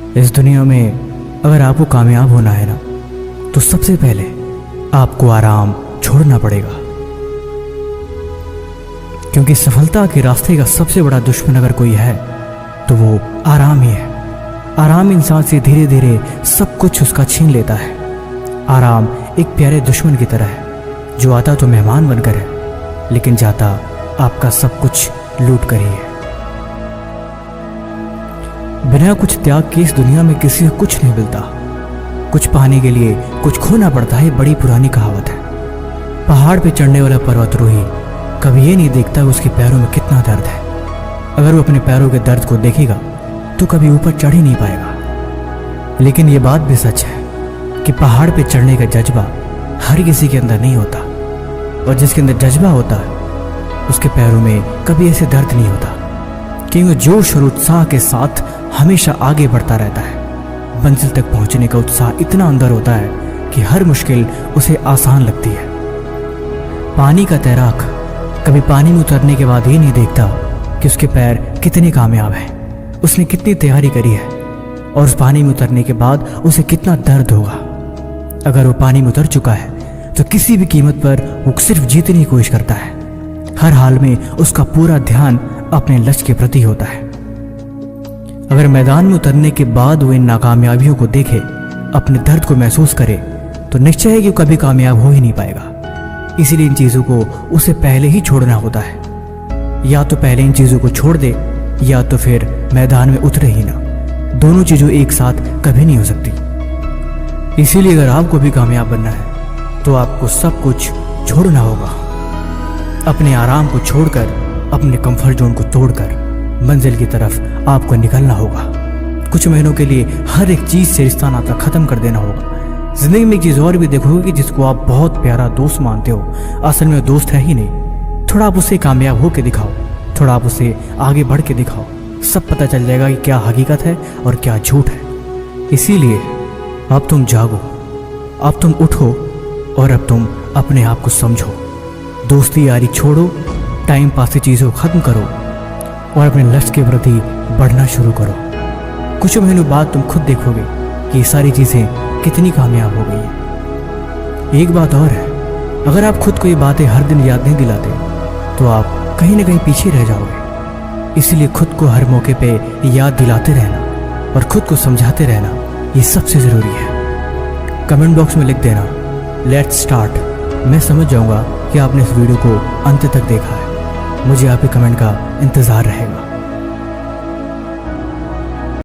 इस दुनिया में अगर आपको कामयाब होना है ना, तो सबसे पहले आपको आराम छोड़ना पड़ेगा। क्योंकि सफलता के रास्ते का सबसे बड़ा दुश्मन अगर कोई है तो वो आराम ही है। आराम इंसान से धीरे धीरे सब कुछ उसका छीन लेता है। आराम एक प्यारे दुश्मन की तरह है जो आता तो मेहमान बनकर है, लेकिन जाता आपका सब कुछ लूट कर ही है। बिना कुछ त्याग के इस दुनिया में किसी को कुछ नहीं मिलता। कुछ पाने के लिए कुछ खोना पड़ता है, बड़ी पुरानी कहावत है। पहाड़ पे चढ़ने वाला पर्वतारोही कभी ये नहीं देखता उसके पैरों में कितना दर्द है। अगर वो अपने पैरों के दर्द को देखेगा तो कभी ऊपर चढ़ ही नहीं पाएगा। लेकिन ये बात भी सच है कि पहाड़ पे चढ़ने का जज्बा हर किसी के अंदर नहीं होता, और जिसके अंदर जज्बा होता है उसके पैरों में कभी ऐसे दर्द नहीं होता, क्योंकि जोश और उत्साह के साथ हमेशा आगे बढ़ता रहता है। मंजिल तक पहुंचने का उत्साह इतना अंदर होता है कि हर मुश्किल उसे आसान लगती है। पानी का तैराक कभी पानी में उतरने के बाद ये नहीं देखता कि उसके पैर कितने कामयाब हैं, उसने कितनी तैयारी करी है, और उस पानी में उतरने के बाद उसे कितना दर्द होगा। अगर वो पानी में उतर चुका है तो किसी भी कीमत पर वो सिर्फ जीतने की कोशिश करता है। हर हाल में उसका पूरा ध्यान अपने लक्ष्य के प्रति होता है। अगर मैदान में उतरने के बाद वो इन नाकामयाबियों को देखे, अपने दर्द को महसूस करे, तो निश्चय है कि वो कभी कामयाब हो ही नहीं पाएगा। इसीलिए इन चीज़ों को उसे पहले ही छोड़ना होता है। या तो पहले इन चीज़ों को छोड़ दे, या तो फिर मैदान में उतरे ही ना। दोनों चीज़ों एक साथ कभी नहीं हो सकती। इसीलिए अगर आपको भी कामयाब बनना है तो आपको सब कुछ छोड़ना होगा। अपने आराम को छोड़कर, अपने कंफर्ट जोन को तोड़कर मंजिल की तरफ आपको निकलना होगा। कुछ महीनों के लिए हर एक चीज़ से रिश्ता नाता ख़त्म कर देना होगा। ज़िंदगी में एक चीज़ और भी देखोगे कि जिसको आप बहुत प्यारा दोस्त मानते हो, असल में दोस्त है ही नहीं। थोड़ा आप उसे कामयाब होकर दिखाओ, थोड़ा आप उसे आगे बढ़ के दिखाओ, सब पता चल जाएगा कि क्या हकीकत है और क्या झूठ है। इसीलिए अब तुम जागो, अब तुम उठो, और अब तुम अपने आप को समझो। दोस्ती यारी छोड़ो, टाइम पास की चीज़ों को ख़त्म करो और अपने लक्ष्य के प्रति बढ़ना शुरू करो। कुछ महीनों बाद तुम खुद देखोगे कि ये सारी चीज़ें कितनी कामयाब हो गई हैं। एक बात और है, अगर आप खुद को ये बातें हर दिन याद नहीं दिलाते तो आप कहीं ना कहीं पीछे रह जाओगे। इसलिए खुद को हर मौके पे याद दिलाते रहना और खुद को समझाते रहना, ये सबसे ज़रूरी है। कमेंट बॉक्स में लिख देना लेट्स स्टार्ट। मैं समझ जाऊंगा कि आपने इस वीडियो को अंत तक देखा है। मुझे आपके कमेंट का इंतज़ार रहेगा।